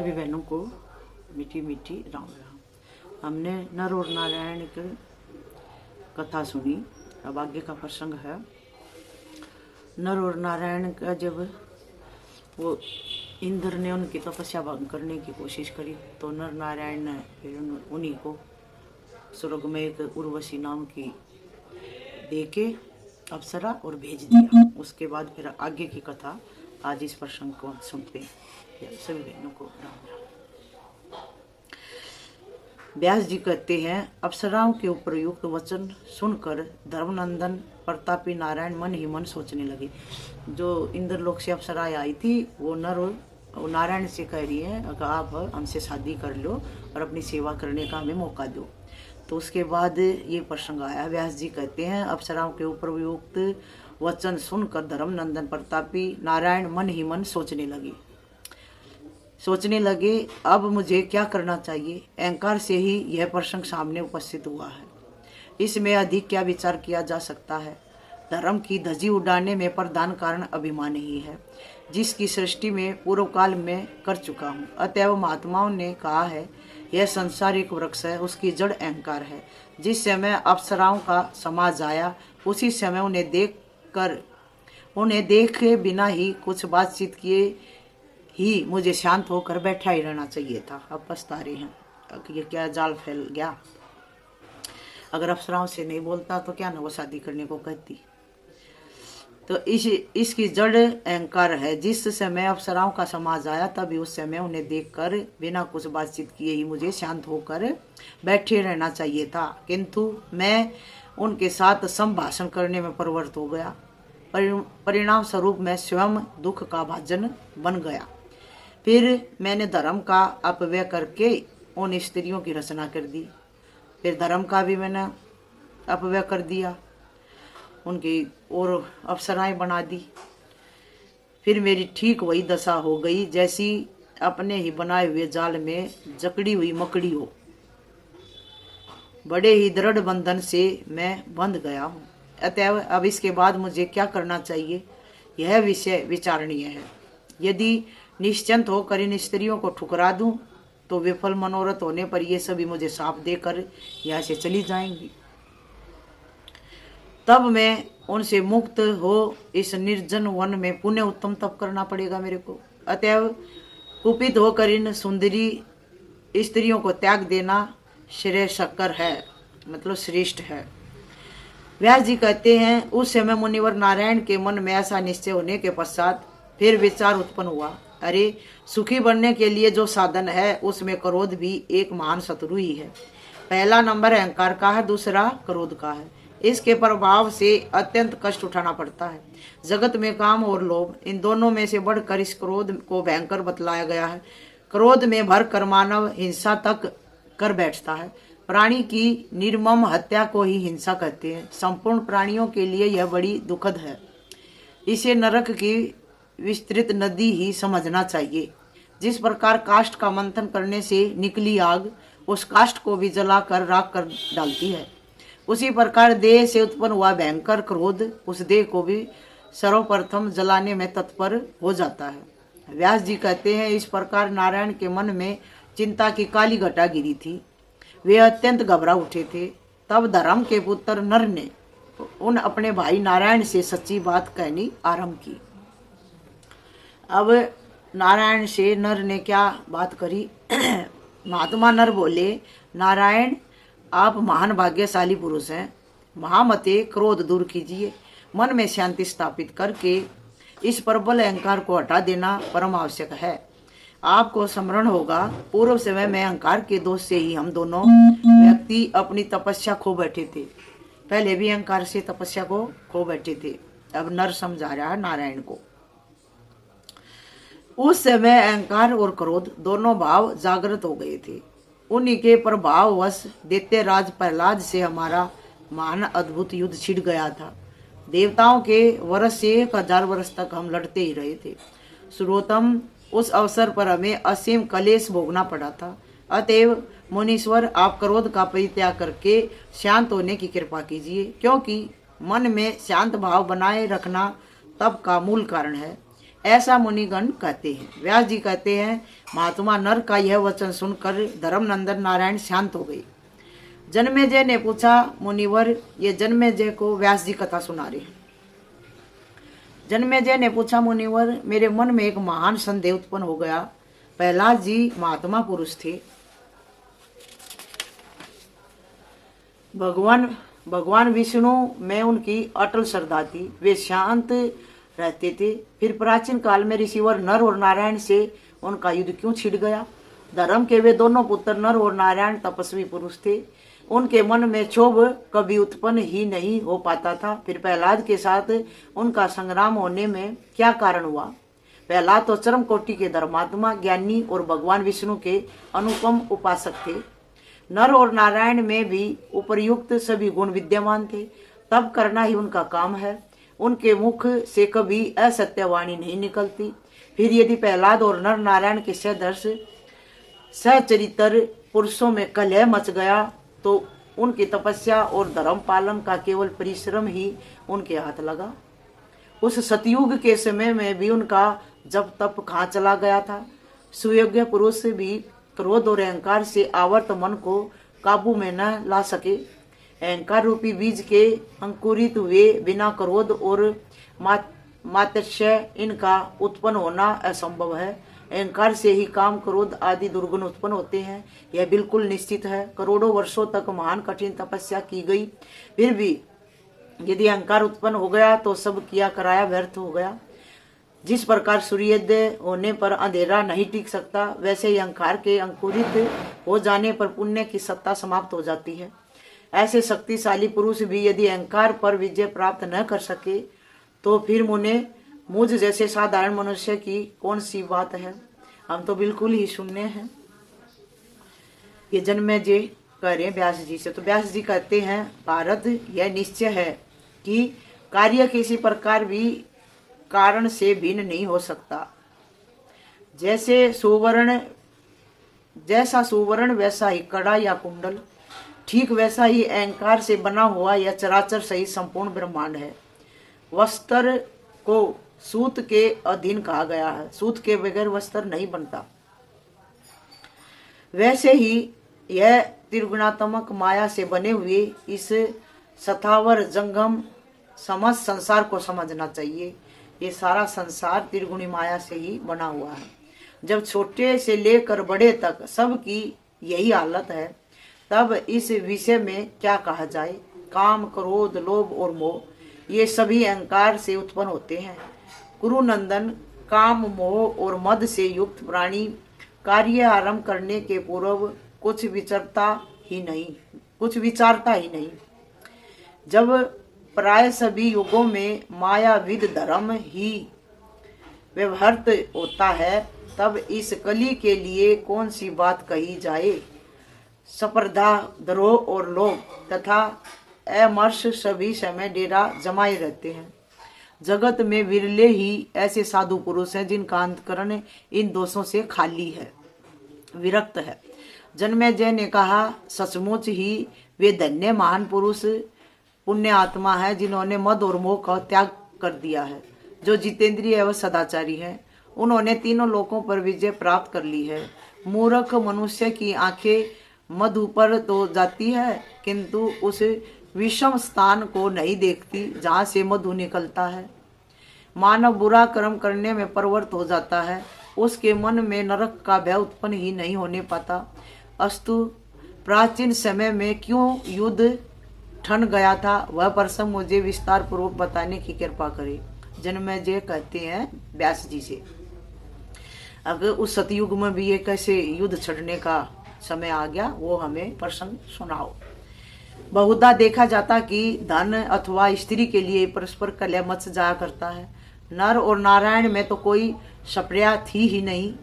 सभी बहनों को मीठी मीठी राम राम। हमने नर और नारायण की कथा सुनी। अब आगे का प्रसंग है। नर और नारायण का जब वो इंद्र ने उनकी तपस्या भंग करने की कोशिश करी तो नर नारायण ने फिर उन्हीं को स्वर्ग में एक उर्वशी नाम की देके अप्सरा और भेज दिया। उसके बाद फिर आगे की कथा आज इस प्रसंग को सुनते हैं। सभी बहनों को राम राम। व्यास जी कहते हैं, अप्सराओं के उपयुक्त वचन सुनकर धर्मनंदन प्रतापी नारायण मन ही मन सोचने लगे। जो इंद्रलोक से अप्सराएं आई थी वो नारायण से कह रही है कि आप हमसे शादी कर लो और अपनी सेवा करने का हमें मौका दो। तो उसके बाद ये प्रसंग आया। व्यास जी कहते हैं, अप्सराओं के उपयुक्त वचन सुनकर धर्मनंदन प्रतापी नारायण मन ही मन सोचने लगे अब मुझे क्या करना चाहिए। अहंकार से ही यह प्रसंग सामने उपस्थित हुआ है। इसमें अधिक क्या विचार किया जा सकता है। धर्म की धजी उड़ाने में प्रधान कारण अभिमान ही है, जिसकी सृष्टि में पूर्व काल में कर चुका हूँ। अतएव महात्माओं ने कहा है, यह संसार एक वृक्ष है, उसकी जड़ अहंकार है। जिस समय अप्सराओं का समाज आया उसी समय उन्हें देखे बिना ही कुछ बातचीत किए ही मुझे शांत होकर बैठा ही रहना चाहिए था। अब पछता रहे हैं कि ये क्या जाल फैल गया। अगर अप्सराओं से नहीं बोलता तो क्या ना वो शादी करने को कहती। तो इसकी जड़ अहंकार है। जिस समय अप्सराओं का समाज आया तभी उस समय उन्हें देखकर बिना कुछ बातचीत किए ही मुझे शांत होकर बैठे रहना चाहिए था, किंतु मैं उनके साथ संभाषण करने में प्रवृत्त हो गया। परिणाम स्वरूप मैं स्वयं दुख का भाजन बन गया। फिर मैंने धर्म का अपव्यय करके उन स्त्रियों की रचना कर दी। फिर धर्म का भी मैंने अपव्यय कर दिया, उनकी और अप्सराएं बना दी। फिर मेरी ठीक वही दशा हो गई जैसी अपने ही बनाए हुए जाल में जकड़ी हुई मकड़ी हो। बड़े ही दृढ़ बंधन से मैं बंध गया हूँ। अतएव अब इसके बाद मुझे क्या करना चाहिए, यह विषय विचारणीय है। यदि निश्चिंत होकर इन स्त्रियों को ठुकरा दूं तो विफल मनोरथ होने पर ये सभी मुझे साफ देकर यहाँ से चली जाएंगी। तब मैं उनसे मुक्त हो इस निर्जन वन में पुण्य उत्तम तप करना पड़ेगा मेरे को। अतएव कुपित होकर इन सुंदरी स्त्रियों को त्याग देना श्रेयस्कर है, मतलब श्रेष्ठ है। व्यास जी कहते हैं, उस समय मुनिवर नारायण के मन में ऐसा निश्चय होने के पश्चात फिर विचार उत्पन्न हुआ, अरे सुखी बनने के लिए जो साधन है उसमें क्रोध भी एक महान शत्रु ही है। पहला नंबर अहंकार का है, दूसरा क्रोध का है। इसके प्रभाव से अत्यंत कष्ट उठाना पड़ता है। जगत में काम और लोभ, इन दोनों में से बढ़कर इस क्रोध को भयंकर बतलाया गया है। क्रोध में भर कर मानव हिंसा तक कर बैठता है। प्राणी की निर्मम हत्या को ही हिंसा कहते हैं। संपूर्ण प्राणियों के लिए यह बड़ी दुखद है। इसे नरक की विस्तृत नदी ही समझना चाहिए। जिस प्रकार काष्ठ का मंथन करने से निकली आग उस काष्ठ को भी जलाकर राख कर डालती है, उसी प्रकार देह से उत्पन्न हुआ भयंकर क्रोध उस देह को भी सर्वप्रथम जलाने में तत्पर हो जाता है। व्यास जी कहते हैं, इस प्रकार नारायण के मन में चिंता की काली घटा गिरी थी। वे अत्यंत घबरा उठे थे। तब धर्म के पुत्र नर ने उन अपने भाई नारायण से सच्ची बात कहनी आरंभ की। अब नारायण से नर ने क्या बात करी। महात्मा नर बोले, नारायण आप महान भाग्यशाली पुरुष हैं। महामते क्रोध दूर कीजिए। मन में शांति स्थापित करके इस प्रबल अहंकार को हटा देना परम आवश्यक है। आपको स्मरण होगा, पूर्व समय में अहंकार के दोष से ही हम दोनों व्यक्ति अपनी तपस्या खो बैठे थे। पहले भी अहंकार से तपस्या को खो बैठे थे। अब नर समझा रहा है नारायण को। उस समय अहंकार और क्रोध दोनों भाव जागृत हो गए थे। उन्हीं के प्रभाववश दैत्यराज प्रहलाद से हमारा महान अद्भुत युद्ध छिड़ गया था। देवताओं के वर्ष से 1000 वर्ष तक हम लड़ते ही रहे थे। श्रोतम, उस अवसर पर हमें असीम कलेश भोगना पड़ा था। अतएव मुनीश्वर आप क्रोध का परित्याग करके शांत होने की कृपा कीजिए, क्योंकि मन में शांत भाव बनाए रखना तप का मूल कारण है। ऐसा मुनिगण कहते हैं। व्यास जी कहते हैं, महात्मा नर का यह वचन सुनकर धर्मनंदन नारायण शांत हो गए। जन्मेजय ने पूछा, मुनिवर, ये जन्मेजय को व्यास जी कथा सुना रहे हैं। जन्मेजय ने पूछा, मुनिवर, मेरे मन में एक महान संदेह उत्पन्न हो गया। प्रहलाद जी महात्मा पुरुष थे, भगवान विष्णु में उनकी अटल श्रद्धा थी, वे शांत रहते थे। फिर प्राचीन काल में ऋषिवर नर और नारायण से उनका युद्ध क्यों छिड़ गया? धर्म के वे दोनों पुत्र नर और नारायण तपस्वी पुरुष थे, उनके मन में क्षोभ कभी उत्पन्न ही नहीं हो पाता था। फिर प्रहलाद के साथ उनका संग्राम होने में क्या कारण हुआ? प्रहलाद तो चरम कोटि के धर्मात्मा, ज्ञानी और भगवान विष्णु के अनुपम उपासक थे। नर और नारायण में भी उपर्युक्त सभी गुण विद्यमान थे, तब करना ही उनका काम है। उनके मुख से कभी असत्यवाणी नहीं निकलती। फिर यदि प्रहलाद और नर नारायण के सदर्श सचरित्र पुरुषों में कलह मच गया तो उनकी तपस्या और धर्म पालन का केवल परिश्रम ही उनके हाथ लगा। उस सतयुग के समय में भी उनका जब तप कहाँ चला गया था? सुयोग्य पुरुष भी क्रोध और अहंकार से आवर्त मन को काबू में न ला सके। अहंकार रूपी बीज के अंकुरित हुए बिना क्रोध और मात्सर्य इनका उत्पन्न होना असंभव है। अहंकार से ही काम, क्रोध आदि दुर्गुण उत्पन्न होते हैं, यह बिल्कुल निश्चित है। करोड़ों वर्षों तक महान कठिन तपस्या की गई, फिर भी यदि अहंकार उत्पन्न हो गया तो सब किया कराया व्यर्थ हो गया। जिस प्रकार सूर्योदय होने पर अंधेरा नहीं टिक सकता, वैसे ही अहंकार के अंकुरित हो जाने पर पुण्य की सत्ता समाप्त हो जाती है। ऐसे शक्तिशाली पुरुष भी यदि अहंकार पर विजय प्राप्त न कर सके तो फिर मुझ जैसे साधारण मनुष्य की कौन सी बात है? हम तो बिल्कुल ही शून्य हैं। ये जन्मेजय कह रहे हैं व्यास जी से। तो व्यास जी कहते हैं, भारत, यह निश्चय है कि कार्य किसी प्रकार भी कारण से भिन्न नहीं हो सकता। जैसा सुवर्ण वैसा ही कड़ा या कुंडल, ठीक वैसा ही अहंकार से बना हुआ यह चराचर सही संपूर्ण ब्रह्मांड है। वस्त्र को सूत के अधीन कहा गया है, सूत के बगैर वस्त्र नहीं बनता। वैसे ही यह त्रिगुणात्मक माया से बने हुए इस सथावर जंगम समस्त संसार को समझना चाहिए। ये सारा संसार त्रिगुणी माया से ही बना हुआ है। जब छोटे से लेकर बड़े तक सबकी यही हालत है, तब इस विषय में क्या कहा जाए? काम, क्रोध, लोभ और मोह, ये सभी अहंकार से उत्पन्न होते हैं। कुरुनंदन, काम, मोह और मद से युक्त प्राणी कार्य आरंभ करने के पूर्व कुछ विचारता ही नहीं। जब प्राय सभी युगों में मायाविद धर्म ही व्यवहृत होता है, तब इस कली के लिए कौन सी बात कही जाए? स्पर्धा, द्रोह और लोभ तथा अमर्ष सभी समय डेरा जमाए रहते हैं। जगत में विरले ही ऐसे साधु पुरुष हैं जिनका अंतकरण इन दोषों से खाली है, विरक्त है। जन्मेजय ने कहा, सचमुच ही वे धन्य महान पुरुष पुण्य आत्मा है जिन्होंने मद और मोह का त्याग कर दिया है, जो जितेंद्रिय एवं सदाचारी हैं। उन्होंने तीनों लोकों पर विजय प्राप्त कर ली है। मूर्ख मनुष्य की आंखें मधु पर तो जाती है, किंतु उस विषम स्थान को नहीं देखती जहाँ से मधु निकलता है। मानव बुरा कर्म करने में प्रवृत्त हो जाता है, उसके मन में नरक का भय उत्पन्न ही नहीं होने पाता। अस्तु, प्राचीन समय में क्यों युद्ध ठन गया था, वह प्रसंग मुझे विस्तार पूर्वक बताने की कृपा करे। जन्मेजय कहते हैं व्यास जी से, अगर उस सतयुग में भी ये कैसे युद्ध छड़ने का समय आ गया, वो हमें प्रसंग सुनाओ। बहुधा देखा जाता कि धन अथवा स्त्री के लिए परस्पर कलह मच जाया करता है। नर और नारायण में तो कोई सप्रिया थी ही नहीं,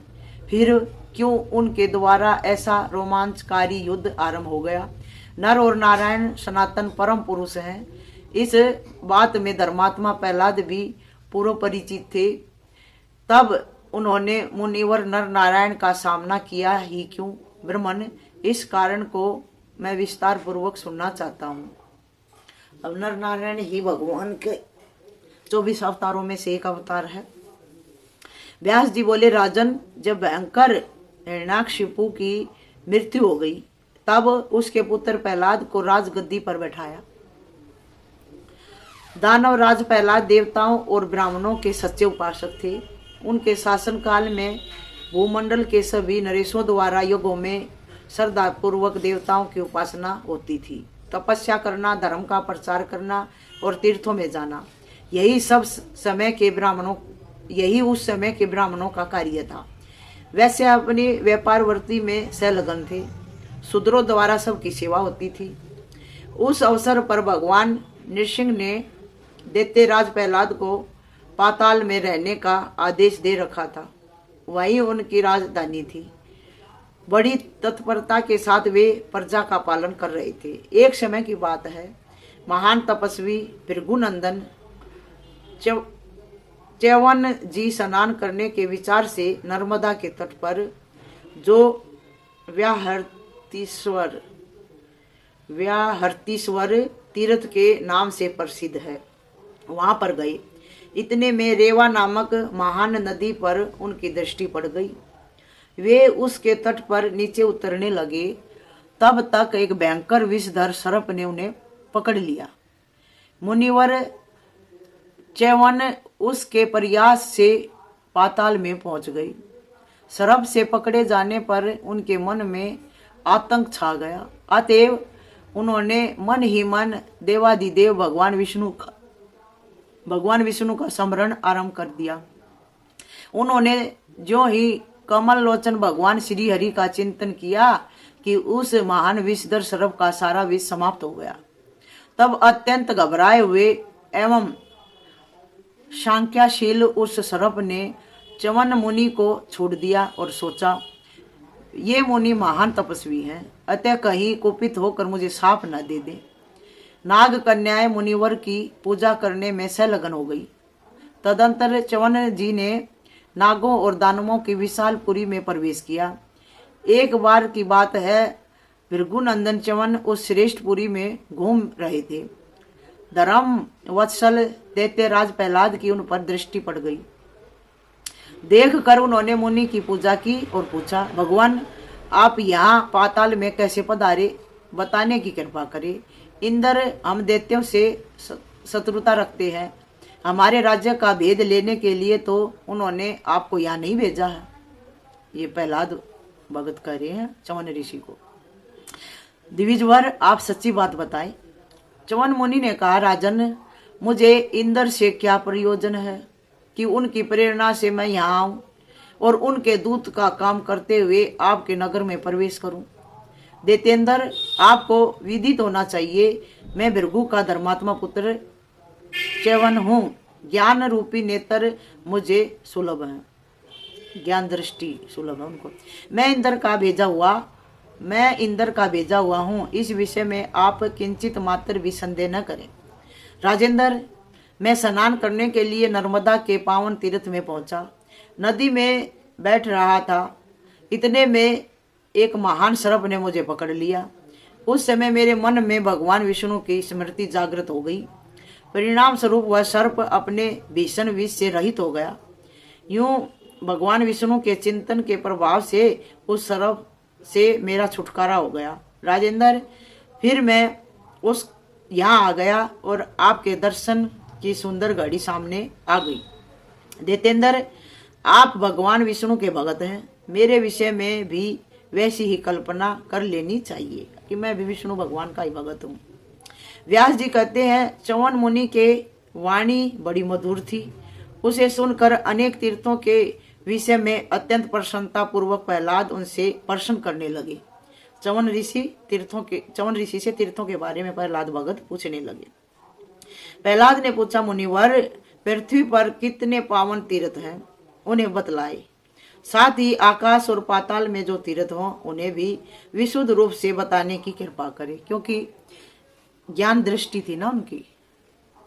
फिर क्यों उनके द्वारा ऐसा रोमांचकारी युद्ध आरंभ हो गया? नर और नारायण सनातन परम पुरुष हैं, इस बात में धर्मात्मा प्रहलाद भी पूर्व परिचित थे। तब उन्होंने मुनिवर नर नारायण का सामना किया ही क्यों? ब्रह्मन, इस कारण को मैं विस्तार पूर्वक सुनना चाहता हूँ। अब नर नारायण ही भगवान के 24 अवतारों में से एक अवतार है। व्यास जी बोले, राजन, जब भयंकर हिरण्याकशिपु की मृत्यु हो गई तब उसके पुत्र प्रहलाद को राजगद्दी पर बैठाया। दानव राज प्रहलाद देवताओं और ब्राह्मणों के सच्चे उपासक थे। उनके शासनकाल में भूमंडल के सभी नरेशों द्वारा युगों में श्रद्धापूर्वक देवताओं की उपासना होती थी। तपस्या करना, धर्म का प्रचार करना और तीर्थों में जाना, यही उस समय के ब्राह्मणों का कार्य था। वैसे अपनी व्यापार वृत्ति में संलग्न थे। शूद्रों द्वारा सबकी सेवा होती थी। उस अवसर पर भगवान नृसिंह ने दैत्यराज प्रहलाद को पाताल में रहने का आदेश दे रखा था। वही उनकी राजधानी थी। बड़ी तत्परता के साथ वे प्रजा का पालन कर रहे थे। एक समय की बात है, महान तपस्वी भृगुनंदन च्यवन जी स्नान करने के विचार से नर्मदा के तट पर, जो व्याहृतीश्वर तीर्थ के नाम से प्रसिद्ध है, वहां पर गए। इतने में रेवा नामक महान नदी पर उनकी दृष्टि पड़ गई। वे उसके तट पर नीचे उतरने लगे। तब तक एक भयंकर विषधर सर्प ने उन्हें पकड़ लिया। मुनिवर च्यवन उसके प्रयास से पाताल में पहुंच गई। सर्प से पकड़े जाने पर उनके मन में आतंक छा गया। अतएव उन्होंने मन ही मन देवादिदेव भगवान विष्णु का स्मरण आरंभ कर दिया। उन्होंने जो ही कमल लोचन भगवान श्री हरि का चिंतन किया कि उस महान विषधर सर्प का सारा विष समाप्त हो गया। तब अत्यंत घबराए हुए एवं सांख्याशील उस सर्प ने च्यवन मुनि को छोड़ दिया और सोचा, ये मुनि महान तपस्वी हैं, अतः कहीं कुपित होकर मुझे शाप न दे दे। नाग कन्याएं मुनिवर की पूजा करने में संलग्न हो गई। तदंतर च्यवन जी ने नागों और दानवों की विशाल पुरी में प्रवेश किया। एक बार की बात है, भृगुनंदन च्यवन उस श्रेष्ठ पुरी में घूम रहे थे। धर्म वत्सल दैत्यराज प्रहलाद की उन पर दृष्टि पड़ गई। देख कर उन्होंने मुनि की पूजा की और पूछा, भगवान, आप यहाँ पाताल में कैसे पधारे, बताने की कृपा करें। इंद्र, हम दैत्यों से शत्रुता रखते हैं। हमारे राज्य का भेद लेने के लिए तो उन्होंने आपको यहाँ नहीं भेजा है। ये प्रहलाद भगत कह रहे हैं च्यवन ऋषि को। द्विजवर, आप सच्ची बात बताएं। च्यवन मुनि ने कहा, राजन, मुझे इंद्र से क्या प्रयोजन है कि उनकी प्रेरणा से मैं यहाँ आऊं और उनके दूत का काम करते हुए आपके नगर में प्रवेश करूं। दैत्येंद्र, आपको विदित होना चाहिए, मैं भृगु का धर्मात्मा पुत्र च्यवन हूँ। ज्ञान रूपी नेत्र मुझे सुलभ है, ज्ञान दृष्टि सुलभ है उनको। मैं इंद्र का भेजा हुआ हूँ। इस विषय में आप किंचित मात्र भी संदेह न करें। राजेंद्र, मैं स्नान करने के लिए नर्मदा के पावन तीर्थ में पहुंचा। नदी में बैठ रहा था। इतने में एक महान सर्प ने मुझे पकड़ लिया। उस समय मेरे मन में भगवान विष्णु की स्मृति जागृत हो गई। परिणाम स्वरूप वह सर्प अपने भीषण विष से रहित हो गया। यूं भगवान विष्णु के चिंतन के प्रभाव से उस सर्प से मेरा छुटकारा हो गया। राजेंद्र, फिर मैं उस यहाँ आ गया और आपके दर्शन की सुंदर घड़ी सामने आ गई। दैत्येंद्र, आप भगवान विष्णु के भगत हैं। मेरे विषय में भी वैसी ही कल्पना कर लेनी चाहिए कि मैं भी विष्णु भगवान का ही भगत हूँ। व्यास जी कहते हैं, च्यवन मुनि के वाणी बड़ी मधुर थी। उसे सुनकर अनेक तीर्थों के विषय में अत्यंत प्रसन्नता पूर्वक प्रहलाद उनसे प्रश्न करने लगे। च्यवन ऋषि से तीर्थों के बारे में प्रहलाद भगत पूछने लगे। प्रहलाद ने पूछा, मुनिवर, पृथ्वी पर कितने पावन तीर्थ हैं, उन्हें बतलाए। साथ ही आकाश और पाताल में जो तीर्थ हों उन्हें भी विशुद्ध रूप से बताने की कृपा करे, क्योंकि ज्ञान दृष्टि थी ना उनकी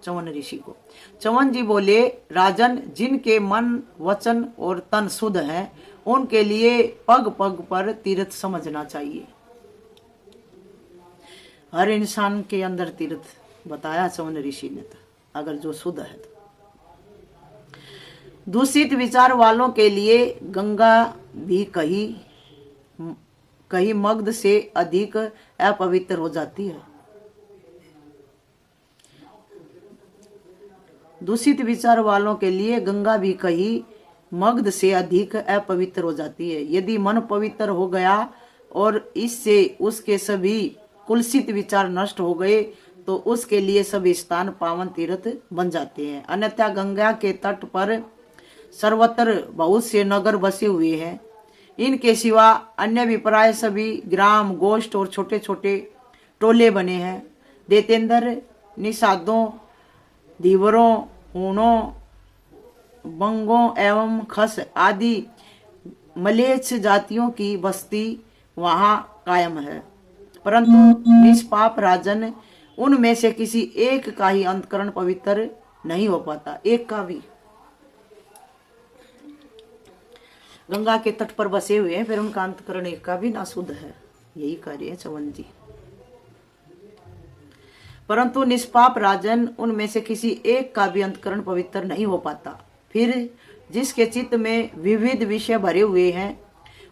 च्यवन ऋषि को। च्यवन जी बोले, राजन, जिनके मन, वचन और तन शुद्ध हैं, उनके लिए पग पग पर तीर्थ समझना चाहिए। हर इंसान के अंदर तीर्थ बताया च्यवन ऋषि ने, अगर जो शुद्ध है तो। दूषित विचार वालों के लिए गंगा भी कहीं मगध से अधिक अपवित्र हो जाती है। दूषित विचार वालों के लिए गंगा भी कहीं मगध से अधिक अपवित्र हो जाती है। यदि मन पवित्र हो गया और इससे उसके सभी कुलसित विचार नष्ट हो गए तो उसके लिए सभी स्थान पावन तीर्थ बन जाते हैं। अन्यथा गंगा के तट पर सर्वत्र बहुत से नगर बसे हुए हैं। इनके सिवा अन्य विप्राय सभी ग्राम, गोष्ठ और छोटे छोटे टोले बने हैं। दैत्येंद्र, निषादों, धीवरों, ऊनों, बंगों एवं खस आदि मलेच्छ जातियों की बस्ती वहां कायम है, परंतु निष्पाप राजन उनमें से किसी एक का ही अंतकरण पवित्र नहीं हो पाता। एक का भी। गंगा के तट पर बसे हुए हैं, फिर उनका अंतकरण एक का भी ना शुद्ध है। यही कार्य है चवन जी। परंतु निष्पाप राजन उनमें से किसी एक का भी अंतकरण पवित्र नहीं हो पाता। फिर जिसके चित्त में विविध विषय भरे हुए हैं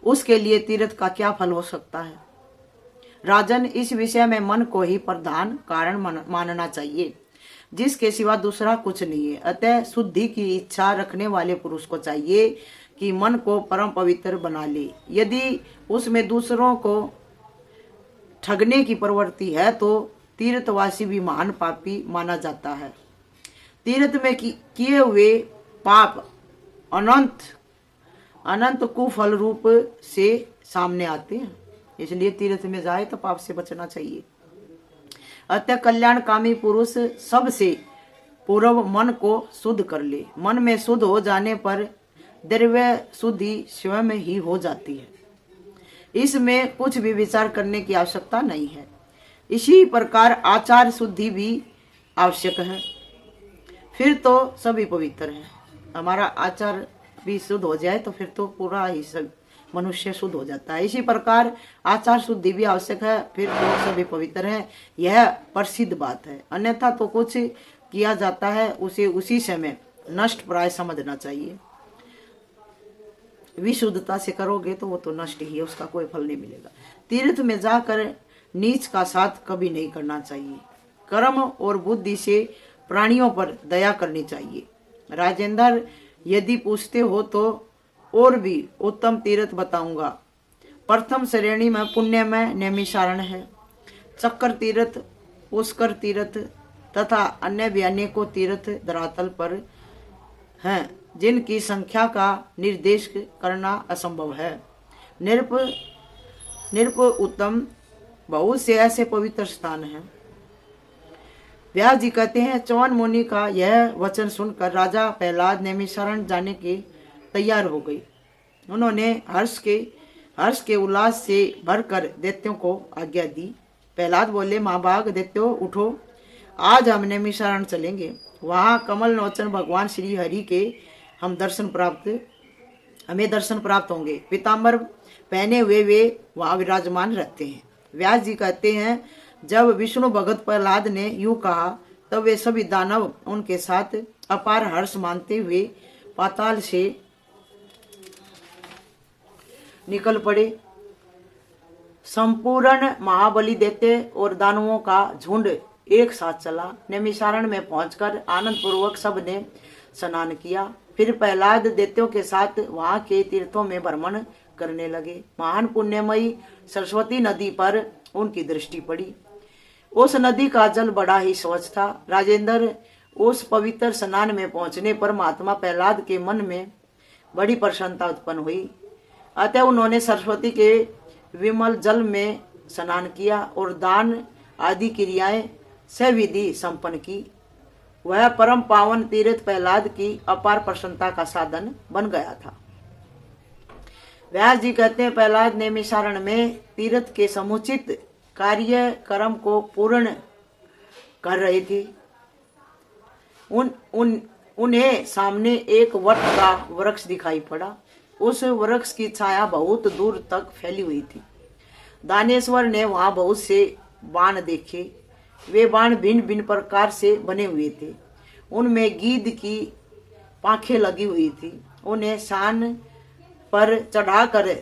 उसके लिए तीर्थ का क्या फल हो सकता है। राजन, इस विषय में मन को ही प्रधान कारण मानना चाहिए, जिसके सिवा दूसरा कुछ नहीं है। अतः शुद्धि की इच्छा रखने वाले पुरुष को चाहिए कि मन को परम पवित्र बना ले। यदि उसमें दूसरों को ठगने की प्रवृत्ति है तो तीर्थवासी भी महान पापी माना जाता है। तीर्थ में किए हुए पाप अनंत कुफल रूप से सामने आते हैं, इसलिए तीर्थ में जाए तो पाप से बचना चाहिए। अतः कल्याणकामी पुरुष सबसे पूर्व मन को शुद्ध कर ले। मन में शुद्ध हो जाने पर द्रव्य शुद्धि स्वयं ही हो जाती है, इसमें कुछ भी विचार करने की आवश्यकता नहीं है। इसी प्रकार आचार शुद्धि भी आवश्यक है, फिर तो सभी पवित्र है। हमारा आचार भी शुद्ध हो जाए तो फिर तो पूरा ही सब मनुष्य शुद्ध हो जाता है। इसी प्रकार आचार शुद्धि भी आवश्यक है, फिर तो सभी पवित्र है। यह प्रसिद्ध बात है। अन्यथा तो कुछ किया जाता है उसे उसी समय नष्ट प्राय समझना चाहिए। विशुद्धता से करोगे तो वो तो नष्ट ही है, उसका कोई फल नहीं मिलेगा। तीर्थ में जाकर नीच का साथ कभी नहीं करना चाहिए। कर्म और बुद्धि से प्राणियों पर दया करनी चाहिए। राजेंद्र, यदि पूछते हो तो और भी उत्तम तीर्थ बताऊंगा। प्रथम श्रेणी में पुण्य में नैमिषारण्य है। चक्कर तीर्थ, पुष्कर तीर्थ तथा अन्य भी अनेकों तीर्थ धरातल पर हैं, जिनकी संख्या का निर्देश करना असंभव है। निरप उत्तम बहुत से ऐसे पवित्र स्थान हैं। व्यास जी कहते हैं, चौवन मुनि का यह वचन सुनकर राजा प्रहलाद नैमिषारण्य जाने के तैयार हो गई। उन्होंने हर्ष के उल्लास से भरकर दैत्यों को आज्ञा दी। प्रहलाद बोले, महाभाग दैत्यों उठो, आज हम नैमिषारण्य चलेंगे। वहाँ कमल लोचन भगवान श्री हरि के हमें दर्शन प्राप्त होंगे। पीताम्बर पहने हुए वे वहाँ विराजमान रहते हैं। व्यास जी कहते हैं, जब विष्णु भगत प्रहलाद ने यूं कहा तब वे सभी दानव उनके साथ अपार हर्ष मानते हुए पाताल से निकल पड़े। संपूर्ण महाबली दैत्य और दानवों का झुंड एक साथ चला। नैमिषारण्य में पहुंचकर आनंद पूर्वक सब ने स्नान किया। फिर प्रहलाद दैत्यों के साथ वहां के तीर्थों में भ्रमण करने लगे। महान पुण्यमयी सरस्वती नदी पर उनकी दृष्टि पड़ी। उस नदी का जल बड़ा ही स्वच्छ था। राजेंद्र, उस पवित्र स्नान में पहुंचने पर महात्मा प्रहलाद के मन में बड़ी प्रसन्नता उत्पन्न हुई। अतः उन्होंने सरस्वती के विमल जल में स्नान किया और दान आदि क्रियाएं सविधि संपन्न की। वह परम पावन तीर्थ प्रहलाद की अपार प्रसन्नता का साधन बन गया था। व्यास जी कहते हैं, प्रहलाद नैमिषारण्य में तीर्थ के समुचित कार्य कर्म को पूर्ण कर रहे थे। उन्हें सामने एक वट का वृक्ष दिखाई पड़ा। उस वृक्ष की छाया बहुत दूर तक फैली हुई थी। दानेश्वर ने वहां बहुत से बाण देखे। वे बाण भिन्न भिन्न प्रकार से बने हुए थे। उनमें गीध की पांखें लगी हुई थी, उन्हें शान पर चढ़ाकर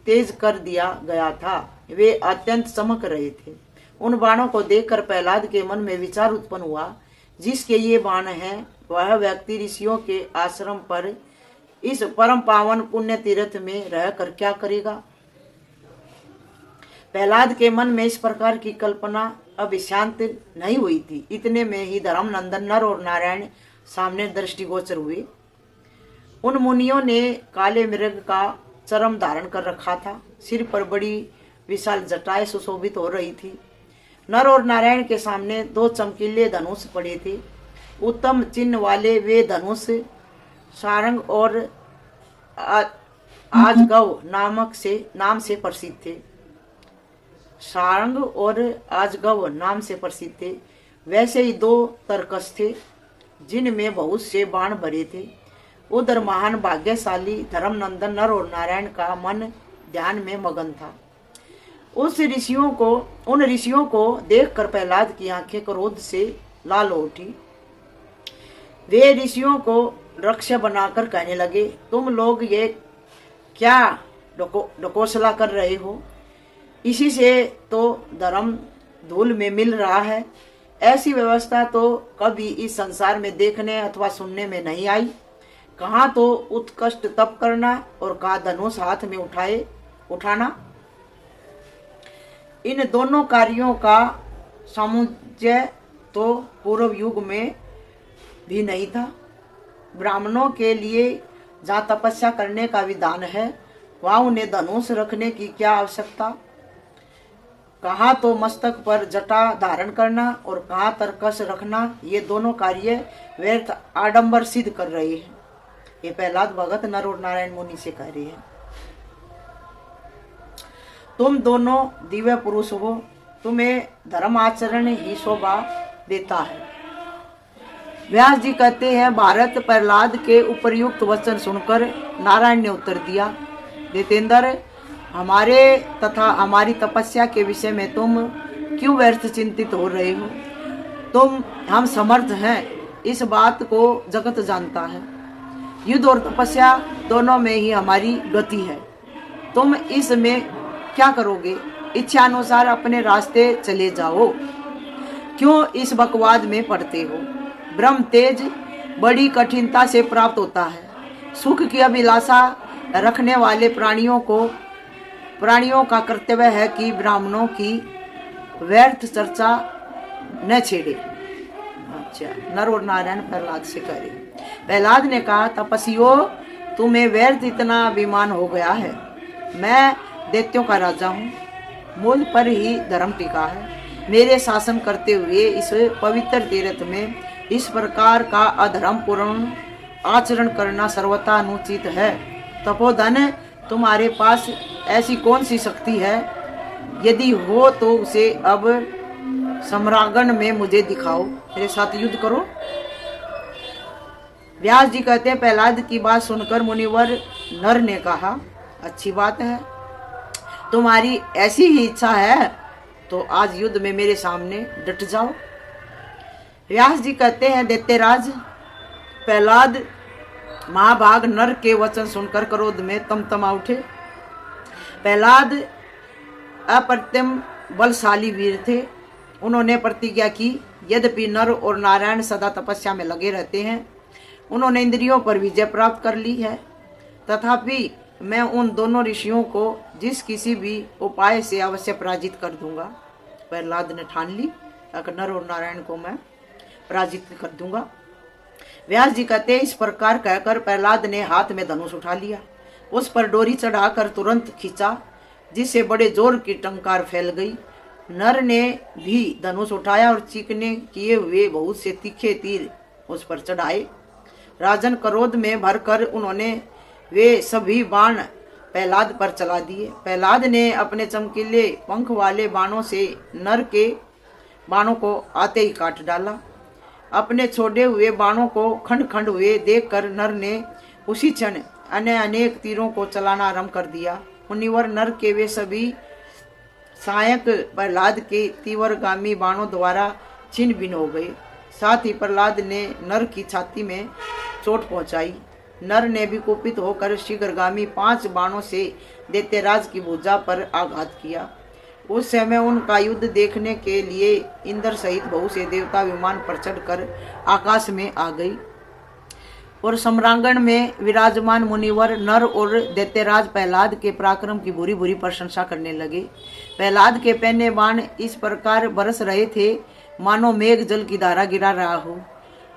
तेज कर दिया गया था। वे अत्यंत चमक रहे थे। उन बाणों को देखकर प्रहलाद के मन में विचार उत्पन्न हुआ, जिसके ये बाण हैं वह व्यक्ति ऋषियों के आश्रम पर इस परम पावन पुण्य तीर्थ में रहकर क्या करेगा। प्रहलाद के मन में इस प्रकार की कल्पना अब शांत नहीं हुई थी। इतने में ही धर्मनंदन नर और नारायण सामने दृष्टिगोचर हुए। उन मुनियों ने काले मृग का चर्म धारण कर रखा था। सिर पर बड़ी विशाल जटाएं सुशोभित हो रही थी। नर और नारायण के सामने 2 चमकीले धनुष पड़े थे। उत्तम चिन्ह वाले वे धनुष सारंग और आजगव नाम से प्रसिद्ध थे। सारंग और आजगव नाम से प्रसिद्ध थे। वैसे ही 2 तरकस थे, जिनमें बहुत से बाण भरे थे। उधर महान भाग्यशाली धर्मनंदन नर और नारायण का मन ध्यान में मगन था। उन ऋषियों को देखकर प्रहलाद की आंखें क्रोध से लाल हो उठी। वे ऋषियों को रक्षा बनाकर कहने लगे, तुम लोग ये क्या ढकोसला कर रहे हो? इसी से तो धर्म धूल में मिल रहा है। ऐसी व्यवस्था तो कभी इस संसार में देखने अथवा सुनने में नहीं आई। कहाँ तो उत्कृष्ट तप करना और कहाँ धनुष हाथ में उठाना। इन दोनों कार्यों का सामंजस्य तो पूर्व युग में भी नहीं था। ब्राह्मणों के लिए जहाँ तपस्या करने का विधान है, वहाँ उन्हें धनुष रखने की क्या आवश्यकता। कहाँ तो मस्तक पर जटा धारण करना और कहाँ तरकस रखना, ये दोनों कार्य व्यर्थ आडंबर सिद्ध कर रहे हैं। ये प्रहलाद भगत नर और नारायण मुनि से कह रहे हैं। तुम दोनों दिव्य पुरुष हो, तुम्हें धर्म आचरण ही शोभा देता है। व्यास जी कहते हैं, भारत प्रहलाद के उपर्युक्त वचन सुनकर नारायण ने उत्तर दिया, देतेंद्र, हमारे तथा हमारी तपस्या के विषय में तुम क्यों व्यर्थ चिंतित हो रहे हो? हम समर्थ हैं, इस बात को जगत जानता है। युद्ध और तपस्या दोनों में ही हमारी गति है। तुम इसमें क्या करोगे? इच्छा अनुसार अपने रास्ते चले जाओ। क्यों इस बकवाद में पड़ते हो? ब्रह्म तेज बड़ी कठिनता से प्राप्त होता है। सुख की अभिलाषा रखने वाले प्राणियों का कर्तव्य है कि ब्राह्मणों की व्यर्थ चर्चा न छेड़े। अच्छा, नर और नारायण प्रहलाद से करे। प्रहलाद ने कहा, तपस्वियों, तुम्हें व्यर्थ इतना अभिमान हो गया है। मैं दैत्यों का राजा हूँ, मूल पर ही धर्म टिका है। मेरे शासन करते हुए इस पवित्र तीर्थ में इस प्रकार का अधर्म पूर्ण आचरण करना सर्वथा अनुचित है। तपोधन, तुम्हारे पास ऐसी कौन सी शक्ति है? यदि हो तो उसे अब सम्रागण में मुझे दिखाओ, मेरे साथ युद्ध करो। व्यास जी कहते हैं, प्रहलाद की बात सुनकर मुनिवर नर ने कहा, अच्छी बात है, तुम्हारी ऐसी ही इच्छा है तो आज युद्ध में मेरे सामने डट जाओ। व्यास जी कहते हैं, दैत्यराज, प्रहलाद महाभाग नर के वचन सुनकर क्रोध में तमतमा उठे। प्रहलाद अप्रतिम बलशाली वीर थे। उन्होंने प्रतिज्ञा की, यद्यपि नर और नारायण सदा तपस्या में लगे रहते हैं, उन्होंने इंद्रियों पर विजय प्राप्त कर ली है, तथापि मैं उन दोनों ऋषियों को जिस किसी भी उपाय से अवश्य पराजित कर दूंगा। प्रहलाद ने ठान ली, नर और नारायण को मैं पराजित कर दूंगा। व्यास जी कहते, इस प्रकार कहकर प्रहलाद ने हाथ में धनुष उठा लिया, उस पर डोरी चढ़ाकर तुरंत खींचा, जिससे बड़े जोर की टंकार फैल गई। नर ने भी धनुष उठाया और चीखने किए हुए बहुत से तीखे तीर उस पर चढ़ाए। राजन क्रोध में भरकर उन्होंने वे सभी बाण प्रहलाद पर चला दिए। प्रहलाद ने अपने चमकीले पंख वाले बाणों से नर के बाणों को आते ही काट डाला। अपने छोड़े हुए बाणों को खंड खंड हुए देखकर नर ने उसी क्षण अन्य अनेक तीरों को चलाना आरंभ कर दिया। मुनिवर नर के वे सभी सहायक प्रहलाद के तीव्रगामी बाणों द्वारा छिन्न भिन्न हो गए। साथ ही प्रहलाद ने नर की छाती में चोट पहुंचाई। नर ने भी कुपित होकर शीघ्रगामी 5 बाणों से दैत्यराज की भुजा पर आघात किया। उस समय उनका युद्ध देखने के लिए इंद्र सहित बहुत से देवता विमान पर चढ़कर आकाश में आ गई और सम्रांगण में विराजमान मुनिवर नर और दैत्यराज प्रहलाद के पराक्रम की बुरी बुरी प्रशंसा करने लगे। प्रहलाद के पहने बाण इस प्रकार बरस रहे थे मानो मेघ जल की धारा गिरा रहा हो।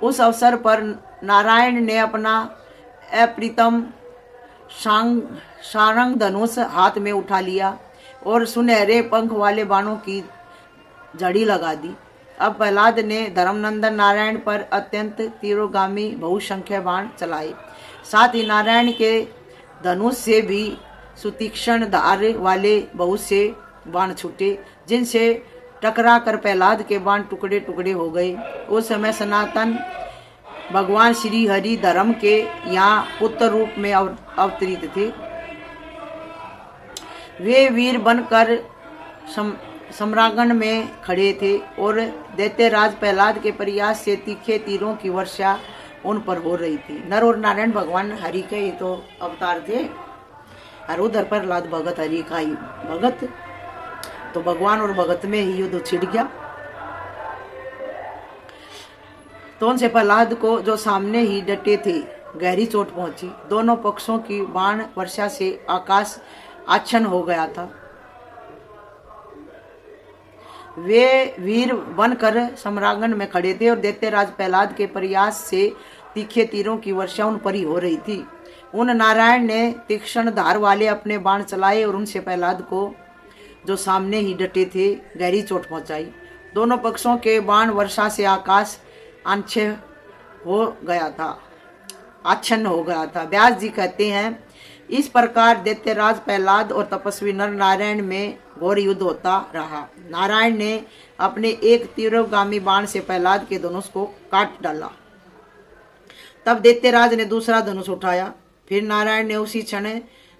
उस अवसर पर नारायण ने अपना अप्रीतम सारंग धनुष हाथ में उठा लिया और सुनहरे पंख वाले बाणों की झड़ी लगा दी। अब प्रहलाद ने धर्मनंदन नारायण पर अत्यंत तीव्रगामी बहुसंख्य बाण चलाए। साथ ही नारायण के धनुष से भी सुतीक्ष्ण धार वाले बहुत से बाण छूटे, जिनसे टकरा कर प्रहलाद के बाण टुकड़े टुकड़े हो गए। उस समय सनातन भगवान श्री हरि धर्म के यहाँ पुत्र रूप में अवतरित थे। वे वीर बनकर सम्रांगण में खड़े थे और दैत्यराज प्रहलाद के प्रयास से तीखे तीरों की वर्षा उन पर हो रही थी। नर और नारायण भगवान हरि के ही तो अवतार थे और उधर प्रहलाद भगत हरि का ही भगत, तो भगवान और भगत में ही युद्ध छिड़ गया। तो उनसे प्रहलाद को जो सामने ही डटे थे गहरी चोट पहुंची। दोनों पक्षों की बाण वर्षा से आकाश आच्छन्न हो गया था। वे वीर बनकर सम्रांगण में खड़े थे और दैत्यराज प्रहलाद के प्रयास से तीखे तीरों की वर्षा उन पर ही हो रही थी। उन नारायण ने तीक्ष्ण धार वाले अपने बाण चलाए और उनसे प्रहलाद को जो सामने ही डटे थे गहरी चोट पहुंचाई। दोनों पक्षों के बाण वर्षा से आकाश आच्छन्न हो गया था। व्यास जी कहते हैं, इस प्रकार दैत्यराज प्रहलाद और तपस्वी नर नारायण में घोर युद्ध होता रहा। नारायण ने अपने एक तीव्रगामी बाण से प्रहलाद के धनुष को काट डाला। तब दैत्यराज ने दूसरा धनुष उठाया। फिर नारायण ने उसी क्षण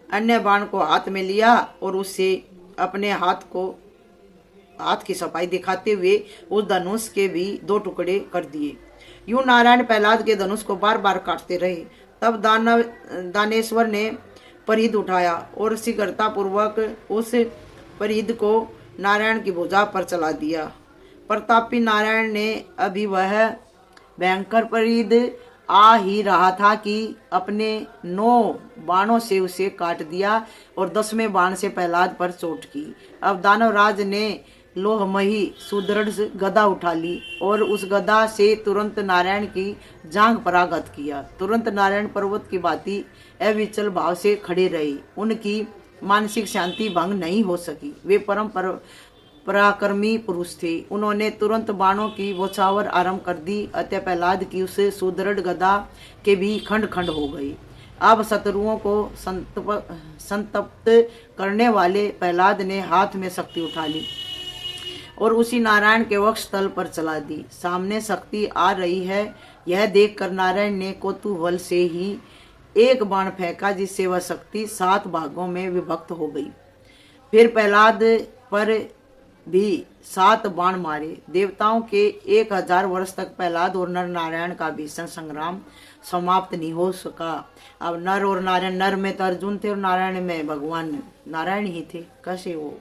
अन्य बाण को हाथ में लिया और उससे अपने हाथ की सफाई दिखाते हुए उस धनुष के भी 2 टुकड़े कर दिए। यूं नारायण प्रहलाद के धनुष को बार बार काटते रहे। तब दानेश्वर ने परिध उठाया और शीघ्रता पूर्वक उस परिध को नारायण की भुजा पर चला दिया। प्रतापी नारायण ने अभी वह भयंकर परिध आ ही रहा था कि अपने 9 बाणों से उसे काट दिया और 10वें बाण से प्रहलाद पर चोट की। अब दानवराज ने लोहमयी सुदृढ़ गदा उठा ली और उस गदा से तुरंत नारायण की जांघ पर आघात किया। तुरंत नारायण पर्वत की भांति अविचल भाव से खड़े रहे। उनकी मानसिक शांति भंग नहीं हो सकी। वे परम पराक्रमी पुरुष थे। उन्होंने तुरंत बाणों की बौछावर आरंभ कर दी। अतः प्रहलाद की उस सुदृढ़ गदा के भी खंड खंड हो गई। अब शत्रुओं को संतप्त करने वाले प्रहलाद ने हाथ में शक्ति उठा ली और उसी नारायण के वक्ष तल पर चला दी। सामने शक्ति आ रही है यह देखकर नारायण ने कौतूहल से ही एक बाण फेंका, जिससे वह शक्ति 7 भागों में विभक्त हो गई। फिर प्रहलाद पर भी 7 बाण मारे। देवताओं के 1000 वर्ष तक प्रहलाद और नर नारायण का भीषण संग्राम समाप्त नहीं हो सका। अब नर और नारायण, नर में तो अर्जुन थे और नारायण में भगवान नारायण ही थे। कैसे वो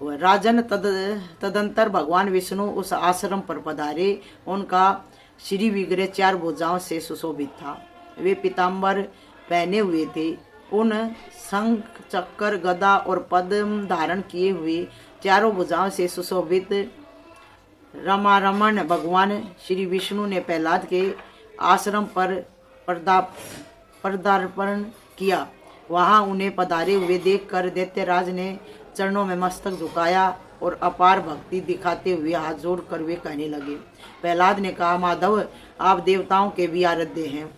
राजन तदंतर भगवान विष्णु उस आश्रम पर पधारे। उनका श्री विग्रह 4 भुजाओं से सुशोभित था। वे पीताम्बर पहने हुए थे। उन शंख चक्कर गदा और पद्म धारण किए हुए 4 भुजाओं से सुशोभित रमारमण भगवान श्री विष्णु ने प्रहलाद के आश्रम पर पदार्पण किया। वहां उन्हें पधारे हुए देखकर दैत्यराज ने चरणों में मस्तक झुकाया और अपार भक्ति दिखाते हुए हाथ जोड़कर वे कहने लगे। प्रहलाद ने कहा, माधव, आप देवताओं के भी आराध्य हैं।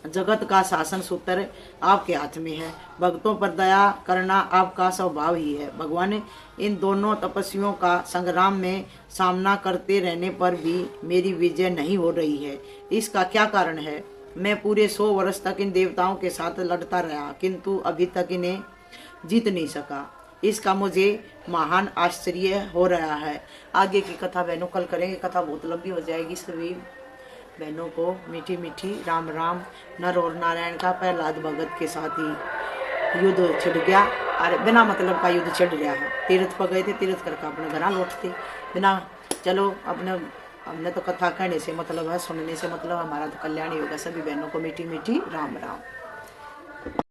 जगत का शासन सूत्र आपके हाथ में है। भक्तों पर दया करना आपका स्वभाव ही है। भगवान, इन दोनों तपस्वियों का संग्राम में सामना करते रहने पर भी मेरी विजय नहीं हो रही है। इसका क्या कारण है? मैं पूरे 100 वर्ष तक इन देवताओं के साथ लड़ता रहा, किंतु अभी तक इन्हें जीत नहीं सका। इसका मुझे महान आश्चर्य हो रहा है। आगे की कथा बहनों कल करेंगे। कथा बहुत लंबी हो जाएगी, सभी बहनों को मीठी मीठी राम राम। नर और नारायण का प्रहलाद भगत के साथ ही युद्ध छिड़ गया और बिना मतलब का युद्ध छिड़ रहा है। तीर्थ पर गए थे, तीर्थ करके अपने घर लौटते बिना। चलो अपने हमने तो कथा कहने से मतलब है, सुनने से मतलब हमारा तो कल्याण ही होगा। सभी बहनों को मीठी मीठी राम राम।